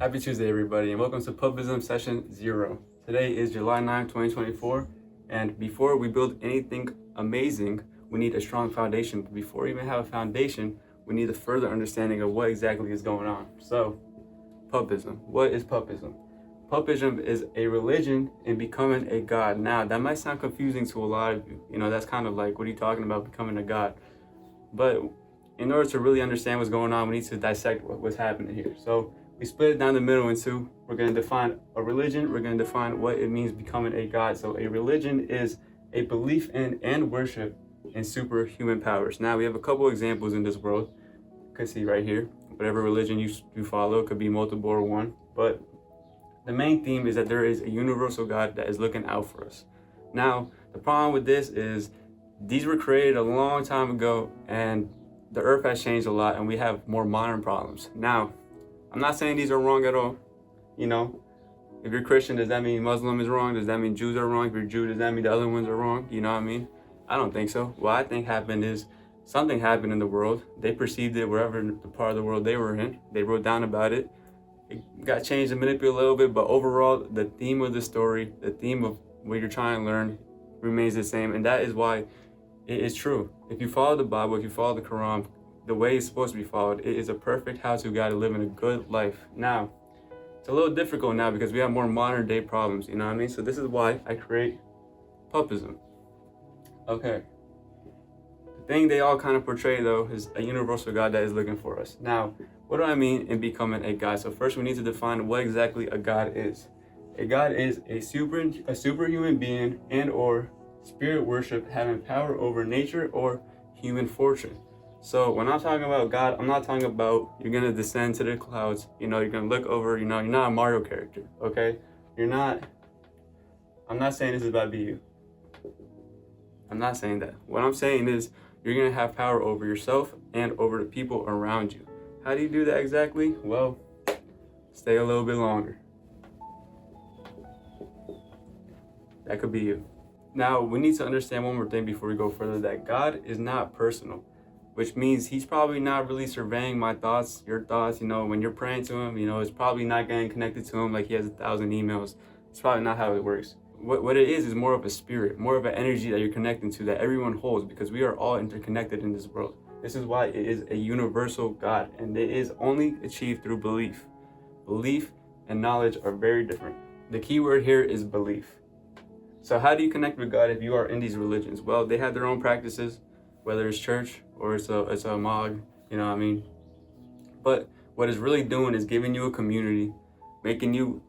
Happy Tuesday, everybody, and welcome to Pupism Session 0. Today is July 9, 2024, and before we build anything amazing, we need a strong foundation. But before we even have a foundation, we need a further understanding of what exactly is going on. So, Pupism. What is Pupism? Pupism is a religion in becoming a god. Now, that might sound confusing to a lot of you. That's kind of like, what are you talking about, becoming a god? But in order to really understand what's going on, we need to dissect what's happening here. So, we split it down the middle into, we're going to define a religion, we're going to define what it means becoming a god. So a religion is a belief in and worship in superhuman powers. Now we have a couple examples in this world. You can see right here, whatever religion you follow, it could be multiple or one. But the main theme is that there is a universal God that is looking out for us. Now, the problem with this is these were created a long time ago and the earth has changed a lot and we have more modern problems. Now, I'm not saying these are wrong at all. If you're Christian, does that mean Muslim is wrong? Does that mean Jews are wrong? If you're Jew, does that mean the other ones are wrong? You know what I mean? I don't think so. What I think happened is something happened in the world. They perceived it wherever the part of the world they were in. They wrote down about it. It got changed and manipulated a little bit, but overall, the theme of the story, the theme of what you're trying to learn remains the same. And that is why it is true. If you follow the Bible, if you follow the Quran, the way it's supposed to be followed, it is a perfect how-to guide to live in a good life. Now, it's a little difficult now because we have more modern day problems, you know what I mean? So this is why I create Pupism. Okay. The thing they all kind of portray though is a universal God that is looking for us. Now, what do I mean in becoming a God? So first we need to define what exactly a God is. A God is a superhuman being and or spirit worship having power over nature or human fortune. So when I'm talking about God, I'm not talking about you're going to descend to the clouds, you're going to look over, you're not a Mario character, okay? I'm not saying this is about you. I'm not saying that. What I'm saying is you're going to have power over yourself and over the people around you. How do you do that exactly? Well, stay a little bit longer. That could be you. Now, we need to understand one more thing before we go further, that God is not personal. Which means he's probably not really surveying my thoughts, your thoughts, when you're praying to him, it's probably not getting connected to him like he has 1,000 emails. It's probably not how it works. What it is more of a spirit, more of an energy that you're connecting to that everyone holds because we are all interconnected in this world. This is why it is a universal God and it is only achieved through belief. Belief and knowledge are very different. The key word here is belief. So how do you connect with God if you are in these religions? Well, they have their own practices, whether it's church or it's a mog, But what it's really doing is giving you a community, making you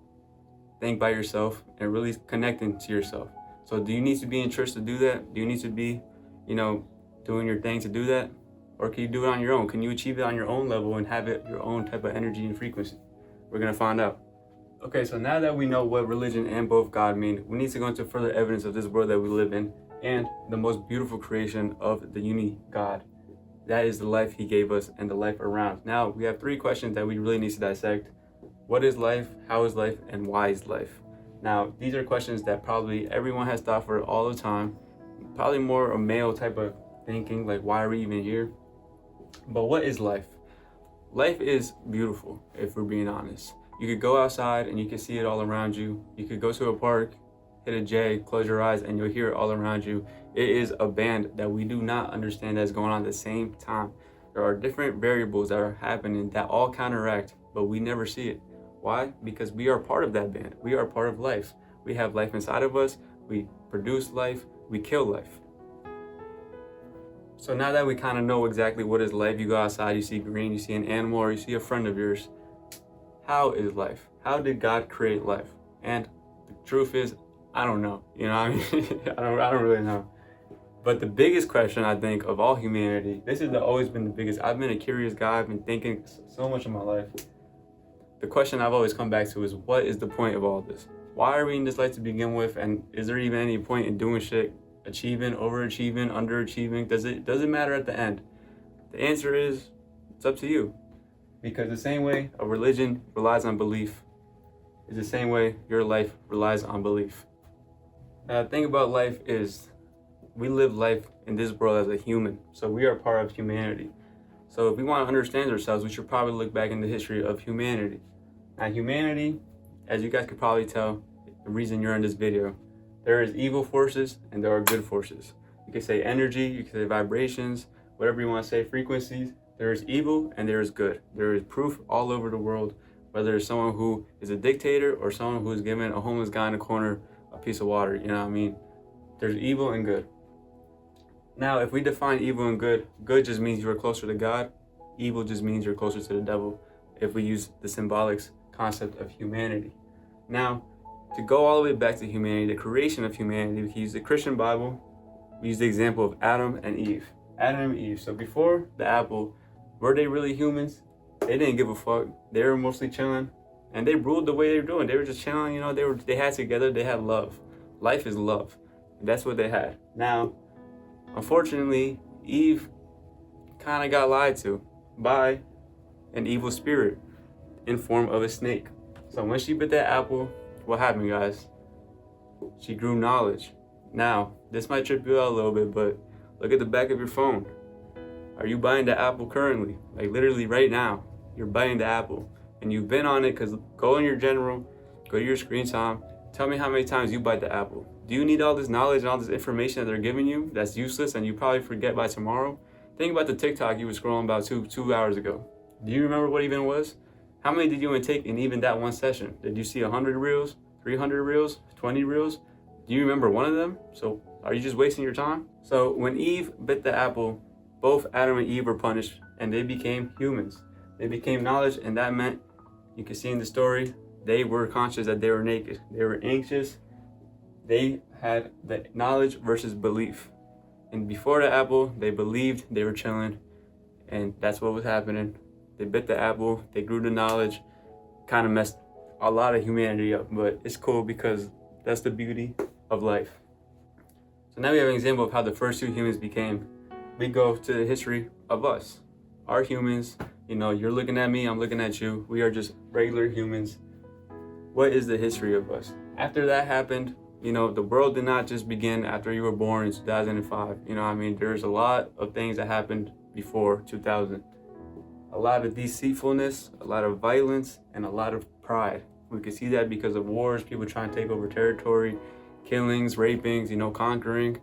think by yourself and really connecting to yourself. So do you need to be in church to do that? Do you need to be, doing your thing to do that? Or can you do it on your own? Can you achieve it on your own level and have it your own type of energy and frequency? We're going to find out. Okay, so now that we know what religion and both God mean, we need to go into further evidence of this world that we live in and the most beautiful creation of the unique God. That is the life he gave us and the life around. Now, we have 3 questions that we really need to dissect. What is life? How is life? And why is life? Now, these are questions that probably everyone has thought for all the time. Probably more a male type of thinking, like why are we even here? But what is life? Life is beautiful, if we're being honest. You could go outside and you can see it all around you. You could go to a park, hit a J, close your eyes, and you'll hear it all around you. It is a band that we do not understand that's going on at the same time. There are different variables that are happening that all counteract, but we never see it. Why? Because we are part of that band. We are part of life. We have life inside of us. We produce life. We kill life. So now that we kind of know exactly what is life, you go outside, you see green, you see an animal, or you see a friend of yours. How is life? How did God create life? And the truth is, I don't know. I don't really know. But the biggest question, I think, of all humanity, this has always been the biggest. I've been a curious guy. I've been thinking so much in my life. The question I've always come back to is, what is the point of all this? Why are we in this life to begin with? And is there even any point in doing shit? Achieving, overachieving, underachieving? Does it matter at the end? The answer is, it's up to you. Because the same way a religion relies on belief is the same way your life relies on belief. Now, the thing about life is we live life in this world as a human. So we are part of humanity. So if we want to understand ourselves, we should probably look back in the history of humanity. Now humanity, as you guys could probably tell, the reason you're in this video, there is evil forces and there are good forces. You can say energy, you can say vibrations, whatever you want to say, frequencies. There is evil and there is good. There is proof all over the world, whether it's someone who is a dictator or someone who is giving a homeless guy in the corner a piece of water, you know what I mean? There's evil and good. Now, if we define evil and good, good just means you're closer to God. Evil just means you're closer to the devil, if we use the symbolic concept of humanity. Now, to go all the way back to humanity, the creation of humanity, we can use the Christian Bible. We use the example of Adam and Eve. Adam and Eve. So before the apple, were they really humans? They didn't give a fuck. They were mostly chilling, and they ruled the way they were doing. They were just chilling, you know. They had together. They had love. Life is love. That's what they had. Now, unfortunately, Eve kind of got lied to by an evil spirit in form of a snake. So when she bit that apple, what happened, guys? She grew knowledge. Now, this might trip you out a little bit, but look at the back of your phone. Are you buying the apple currently? Like literally right now, you're buying the apple. And you've been on it, because go in your general, go to your screen time, tell me how many times you bite the apple. Do you need all this knowledge and all this information that they're giving you that's useless and you probably forget by tomorrow? Think about the TikTok you were scrolling about two hours ago. Do you remember what even was? How many did you even take in even that one session? Did you see 100 reels, 300 reels, 20 reels? Do you remember one of them? So are you just wasting your time? So when Eve bit the apple, both Adam and Eve were punished and they became humans. They became knowledge, and that meant, you can see in the story, they were conscious that they were naked. They were anxious. They had the knowledge versus belief. And before the apple, they believed, they were chilling, and that's what was happening. They bit the apple, they grew the knowledge, kind of messed a lot of humanity up, but it's cool because that's the beauty of life. So now we have an example of how the first two humans became. We go to the history of us. Our humans, you know, you're looking at me, I'm looking at you. We are just regular humans. What is the history of us? After that happened, you know, the world did not just begin after you were born in 2005. You know what I mean? There's a lot of things that happened before 2000. A lot of deceitfulness, a lot of violence, and a lot of pride. We can see that because of wars, people trying to take over territory, killings, rapings, you know, conquering.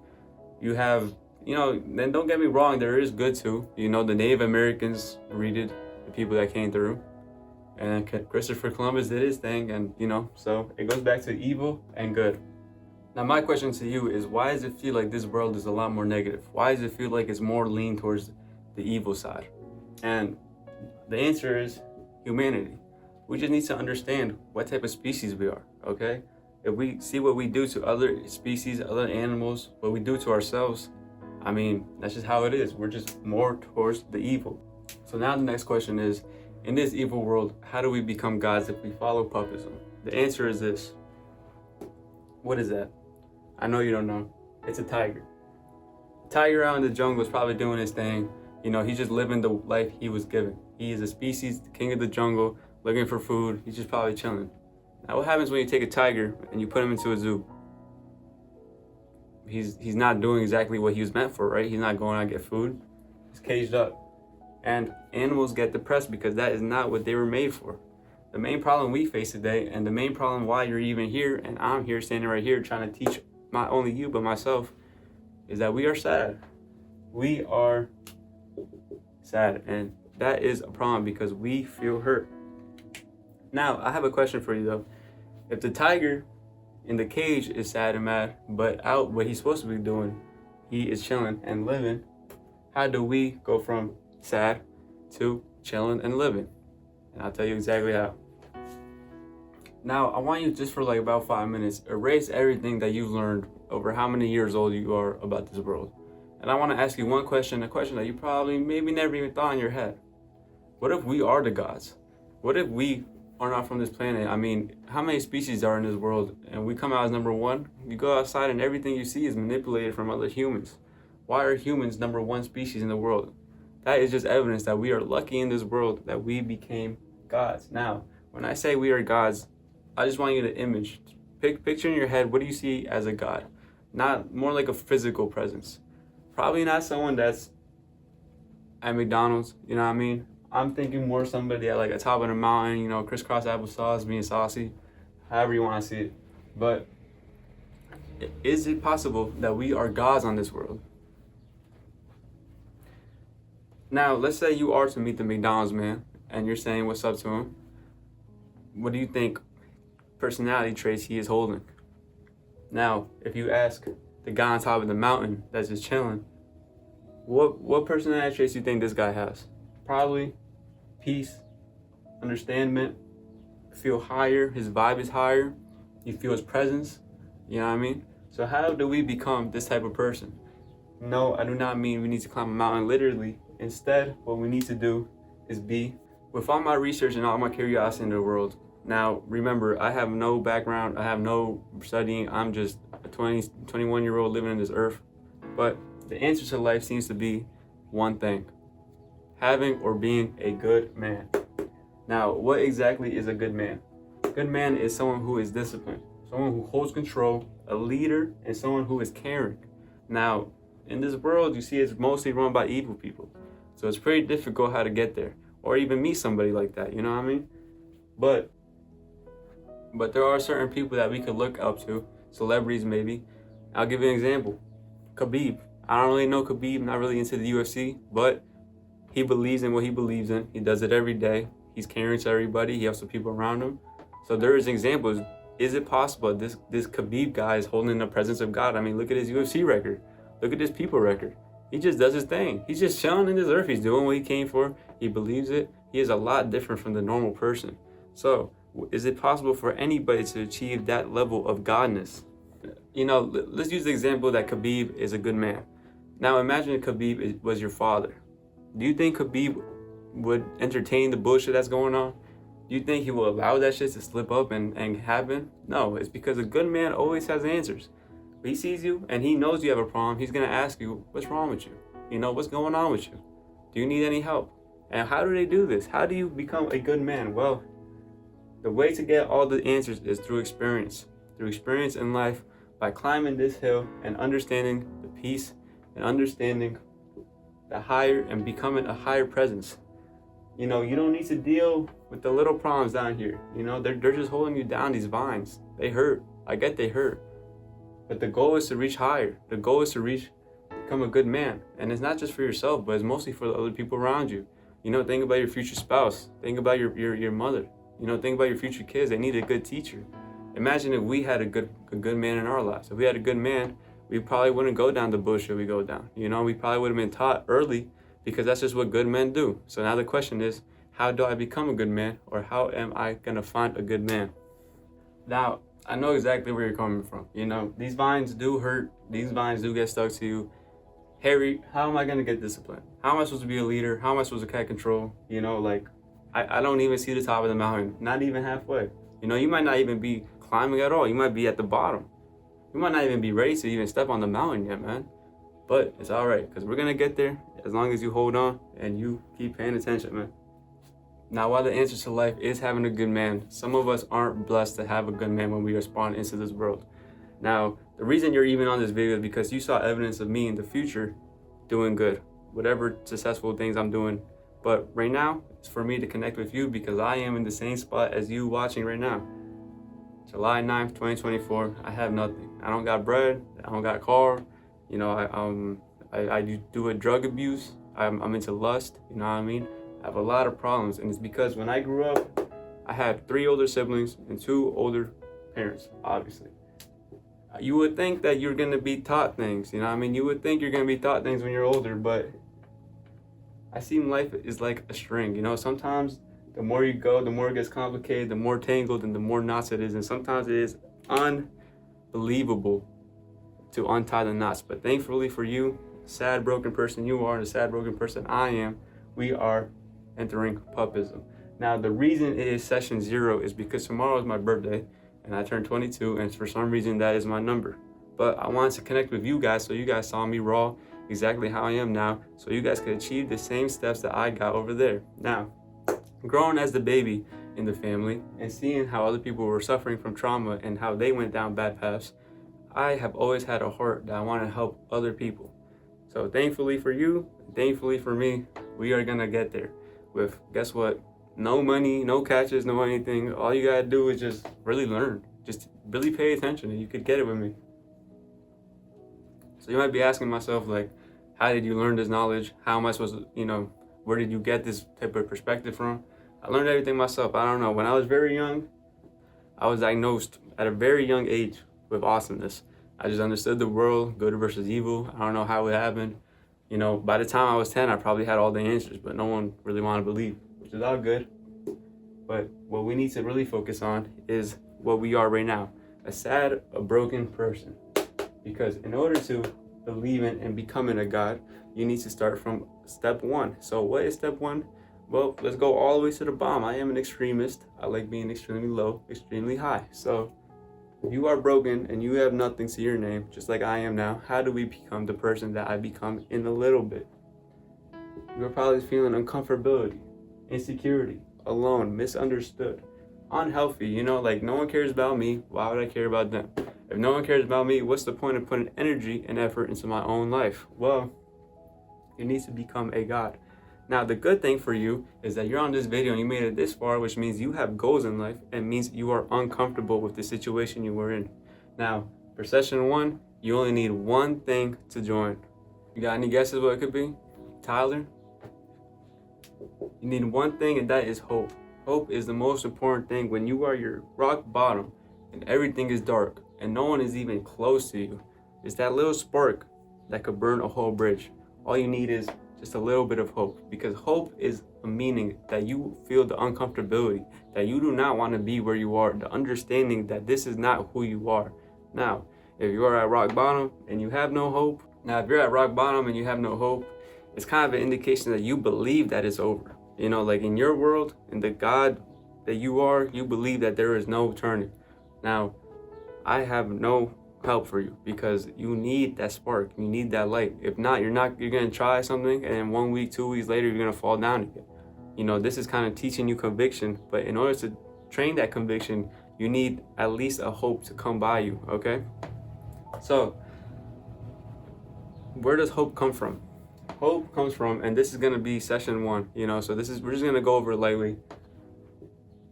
You have, you know, then don't get me wrong, there is good too. You know, the Native Americans greeted the people that came through. And Christopher Columbus did his thing, and, you know, so it goes back to evil and good. Now, my question to you is, why does it feel like this world is a lot more negative? Why does it feel like it's more lean towards the evil side? And the answer is humanity. We just need to understand what type of species we are, okay? If we see what we do to other species, other animals, what we do to ourselves, I mean, that's just how it is. We're just more towards the evil. So now the next question is, in this evil world, how do we become gods if we follow pupism? The answer is this. What is that? I know you don't know. It's a tiger. The tiger out in the jungle is probably doing his thing. You know, he's just living the life he was given. He is a species, the king of the jungle, looking for food. He's just probably chilling. Now, what happens when you take a tiger and you put him into a zoo? He's not doing exactly what he was meant for, right? He's not going out and get food. He's caged up. And animals get depressed because that is not what they were made for. The main problem we face today, and the main problem why you're even here, and I'm here standing right here trying to teach not only you but myself, is that we are sad. We are sad, and that is a problem because we feel hurt. Now, I have a question for you though. If the tiger in the cage is sad and mad, but out what he's supposed to be doing, he is chilling and living, how do we go from sad to chilling and living? And I'll tell you exactly how. Now, I want you just for like about 5 minutes, erase everything that you've learned over how many years old you are about this world. And I want to ask you one question, a question that you probably maybe never even thought in your head. What if we are the gods? What if we are not from this planet? I mean, how many species are in this world? And we come out as number one? You go outside and everything you see is manipulated from other humans. Why are humans number one species in the world? That is just evidence that we are lucky in this world that we became gods. Now, when I say we are gods, I just want you to image. Picture in your head, what do you see as a god? Not more like a physical presence. Probably not someone that's at McDonald's, you know what I mean? I'm thinking more somebody at like a top of the mountain, you know, crisscross applesauce, being saucy, however you want to see it. But is it possible that we are gods on this world? Now, let's say you are to meet the McDonald's man and you're saying what's up to him. What do you think personality traits he is holding? Now, if you ask the guy on top of the mountain that's just chilling, what personality traits do you think this guy has? Probably peace, understanding, feel higher, his vibe is higher, you feel his presence, you know what I mean? So how do we become this type of person? No, I do not mean we need to climb a mountain literally. Instead, what we need to do is be, with all my research and all my curiosity in the world. Now, remember, I have no background, I have no studying, I'm just a 21-year-old living in this earth. But the answer to life seems to be one thing: having or being a good man. Now, what exactly is a good man? A good man is someone who is disciplined, someone who holds control, a leader, and someone who is caring. Now, in this world, you see it's mostly run by evil people. So it's pretty difficult how to get there, or even meet somebody like that, you know what I mean? But there are certain people that we could look up to, celebrities maybe. I'll give you an example. Khabib. I don't really know Khabib, not really into the UFC, but he believes in what he believes in. He does it every day. He's caring to everybody. He helps the people around him. So there is examples. Is it possible this Khabib guy is holding the presence of God? I mean, look at his UFC record. Look at his people record. He just does his thing. He's just chilling in this earth. He's doing what he came for. He believes it. He is a lot different from the normal person. So is it possible for anybody to achieve that level of godness? You know, let's use the example that Khabib is a good man. Now imagine Khabib was your father. Do you think Khabib would entertain the bullshit that's going on? Do you think he will allow that shit to slip up and happen? No, it's because a good man always has answers. He sees you and he knows you have a problem. He's going to ask you, what's wrong with you? You know, what's going on with you? Do you need any help? And how do they do this? How do you become a good man? Well, the way to get all the answers is through experience. Through experience in life, by climbing this hill and understanding the peace and understanding the higher and becoming a higher presence. You know, you don't need to deal with the little problems down here. You know, they're just holding you down, these vines. They hurt. I get they hurt. But the goal is to reach higher. The goal is to become a good man. And it's not just for yourself, but it's mostly for the other people around you. You know, think about your future spouse. Think about your mother. You know, think about your future kids. They need a good teacher. Imagine if we had a good man in our lives. If we had a good man, we probably wouldn't go down the bullshit we go down. You know, we probably would have been taught early, because that's just what good men do. So now the question is, how do I become a good man? Or how am I gonna find a good man? Now, I know exactly where you're coming from. You know, these vines do hurt. These vines do get stuck to you. Harry, how am I gonna get disciplined? How am I supposed to be a leader? How am I supposed to catch control? You know, like, I don't even see the top of the mountain, not even halfway. You know, you might not even be climbing at all. You might be at the bottom. You might not even be ready to even step on the mountain yet, man. But it's all right, because we're gonna get there as long as you hold on and you keep paying attention, man. Now, while the answer to life is having a good man, some of us aren't blessed to have a good man when we are spawned into this world. Now, the reason you're even on this video is because you saw evidence of me in the future doing good, whatever successful things I'm doing. But right now, it's for me to connect with you because I am in the same spot as you watching right now. July 9th, 2024, I have nothing. I don't got bread, I don't got a car. You know, I do a drug abuse. I'm into lust, you know what I mean? I have a lot of problems, and it's because when I grew up, I had 3 older siblings and 2 older parents, obviously. You would think that you're gonna be taught things, you know what I mean? You would think you're gonna be taught things when you're older, but I see life is like a string, you know? Sometimes the more you go, the more it gets complicated, the more tangled, and the more knots it is, and sometimes it is unbelievable to untie the knots. But thankfully for you, sad broken person you are and the sad broken person I am, we are entering Pupism. Now, the reason it is session 0 is because tomorrow is my birthday and I turned 22, and for some reason that is my number. But I wanted to connect with you guys so you guys saw me raw, exactly how I am now, so you guys could achieve the same steps that I got over there. Now, growing as the baby in the family and seeing how other people were suffering from trauma and how they went down bad paths, I have always had a heart that I want to help other people. So thankfully for you, thankfully for me, we are gonna get there. with, guess what? No money, no catches, no anything. All you gotta do is just really learn. Just really pay attention and you could get it with me. So you might be asking myself, like, how did you learn this knowledge? How am I supposed to, where did you get this type of perspective from? I learned everything myself. I don't know. When I was very young, I was diagnosed at a very young age with awesomeness. I just understood the world, good versus evil. I don't know how it happened. By the time I was 10, I probably had all the answers, but no one really wanted to believe, which is all good. But what we need to really focus on is what we are right now, a sad, a broken person. Because in order to believe in and becoming a God, you need to start from step one. So what is step one? Well, let's go all the way to the bottom. I am an extremist. I like being extremely low, extremely high. So if you are broken and you have nothing to your name, just like I am now, how do we become the person that I become in a little bit? You're probably feeling uncomfortability, insecurity, alone, misunderstood, unhealthy. Like no one cares about me. Why would I care about them? If no one cares about me, what's the point of putting energy and effort into my own life? Well, you need to become a God. Now, the good thing for you is that you're on this video and you made it this far, which means you have goals in life and means you are uncomfortable with the situation you were in. Now, for session one, you only need one thing to join. You got any guesses what it could be? Tyler? You need one thing, and that is hope. Hope is the most important thing when you are your rock bottom and everything is dark and no one is even close to you. It's that little spark that could burn a whole bridge. All you need is just a little bit of hope, because hope is a meaning that you feel the uncomfortability, that you do not want to be where you are, the understanding that this is not who you are. Now, if you are at rock bottom and you have no hope, it's kind of an indication that you believe that it's over. Like in your world, in the God that you are, you believe that there is no turning. Now, I have no help for you because you need that spark, you need that light. If not, you're gonna try something and then 1 week, 2 weeks later, you're gonna fall down again. This is kind of teaching you conviction, but in order to train that conviction, you need at least a hope to come by you, okay? So, where does hope come from? Hope comes from, and this is gonna be session one, so we're just gonna go over it lightly.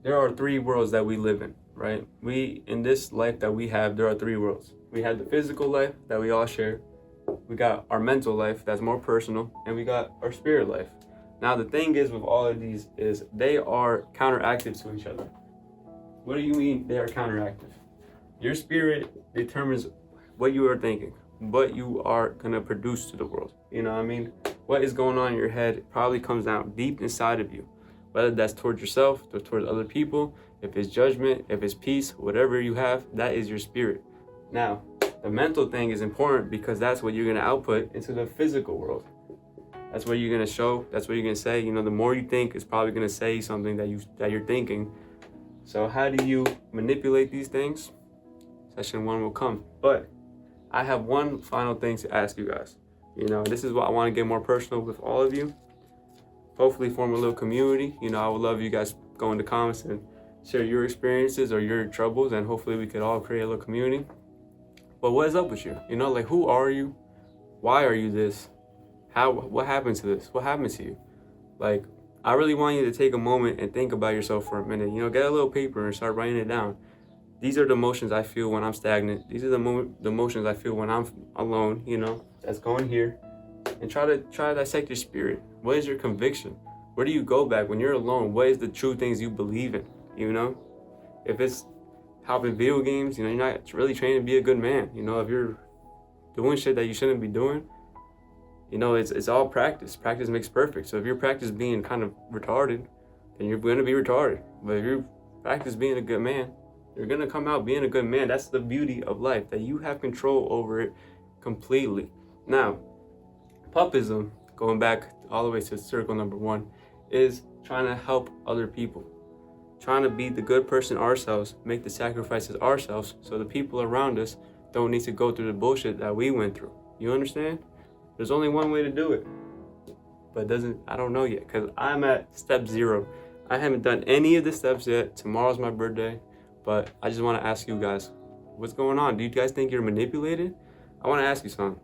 There are 3 worlds that we live in, right? In this life that we have, there are 3 worlds. We have the physical life that we all share. We got our mental life that's more personal, and we got our spirit life. Now, the thing is with all of these is they are counteractive to each other. What do you mean they are counteractive? Your spirit determines what you are thinking, what you are gonna produce to the world. You know what I mean? What is going on in your head probably comes down deep inside of you, whether that's towards yourself or towards other people. If it's judgment, if it's peace, whatever you have, that is your spirit. Now, the mental thing is important because that's what you're gonna output into the physical world. That's what you're gonna show, that's what you're gonna say. The more you think, it's probably gonna say something that you're thinking. So how do you manipulate these things? Session one will come. But I have one final thing to ask you guys. This is what I wanna get more personal with all of you. Hopefully form a little community. I would love you guys go in the comments and share your experiences or your troubles, and hopefully we could all create a little community. But what is up with you? Like, who are you? Why are you this? What happened to this? What happened to you? Like, I really want you to take a moment and think about yourself for a minute. Get a little paper and start writing it down. These are the emotions I feel when I'm stagnant. These are the emotions I feel when I'm alone, that's going here. And try to dissect your spirit. What is your conviction? Where do you go back when you're alone? What is the true things you believe in? If it's hopping video games, you're not really trained to be a good man. If you're doing shit that you shouldn't be doing, it's all practice. Practice makes perfect. So if your practice being kind of retarded, then you're going to be retarded. But if you practice being a good man, you're going to come out being a good man. That's the beauty of life, that you have control over it completely. Now, pupism, going back all the way to circle number 1, is trying to help other people. Trying to be the good person ourselves, make the sacrifices ourselves so the people around us don't need to go through the bullshit that we went through. You understand? There's only one way to do it. But I don't know yet, because I'm at step 0. I haven't done any of the steps yet. Tomorrow's my birthday. But I just want to ask you guys, what's going on? Do you guys think you're manipulated? I want to ask you something.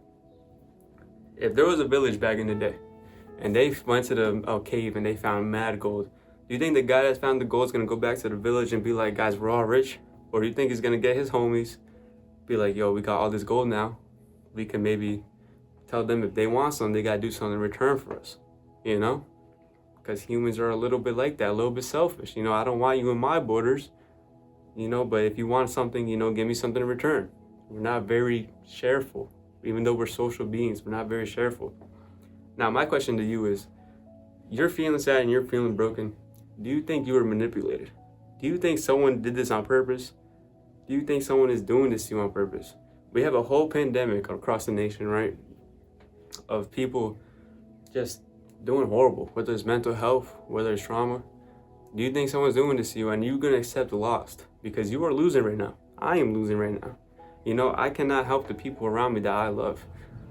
If there was a village back in the day, and they went to the cave and they found mad gold. Do you think the guy that found the gold is gonna go back to the village and be like, guys, we're all rich? Or do you think he's gonna get his homies, be like, yo, we got all this gold now. We can maybe tell them if they want something, they gotta do something in return for us, you know? Because humans are a little bit like that, a little bit selfish. You know, I don't want you in my borders, you know, but if you want something, you know, give me something in return. We're not very shareful. Even though we're social beings, we're not very shareful. Now, my question to you is, you're feeling sad and you're feeling broken. Do you think you were manipulated? Do you think someone did this on purpose? Do you think someone is doing this to you on purpose? We have a whole pandemic across the nation, right? Of people just doing horrible, whether it's mental health, whether it's trauma. Do you think someone's doing this to you and you're gonna accept the loss? Because you are losing right now. I am losing right now. You know, I cannot help the people around me that I love.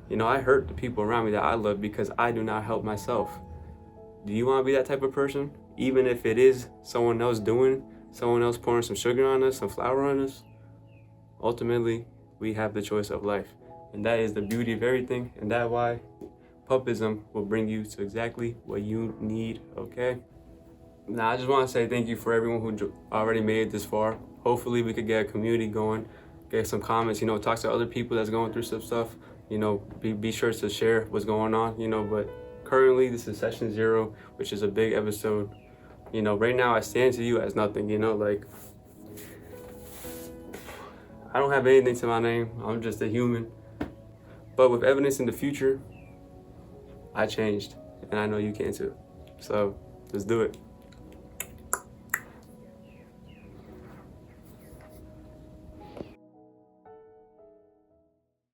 You know, I hurt the people around me that I love because I do not help myself. Do you want to be that type of person? Even if it is someone else doing, someone else pouring some sugar on us, some flour on us? Ultimately, we have the choice of life. And that is the beauty of everything. And that's why Pupism will bring you to exactly what you need, okay? Now, I just want to say thank you for everyone who already made it this far. Hopefully, we could get a community going, get some comments, you know, talk to other people that's going through some stuff. You know, be sure to share what's going on, you know, but currently this is session 0, which is a big episode. You know, right now I stand to you as nothing, you know, like, I don't have anything to my name. I'm just a human. But with evidence in the future, I changed, and I know you can too. So let's do it.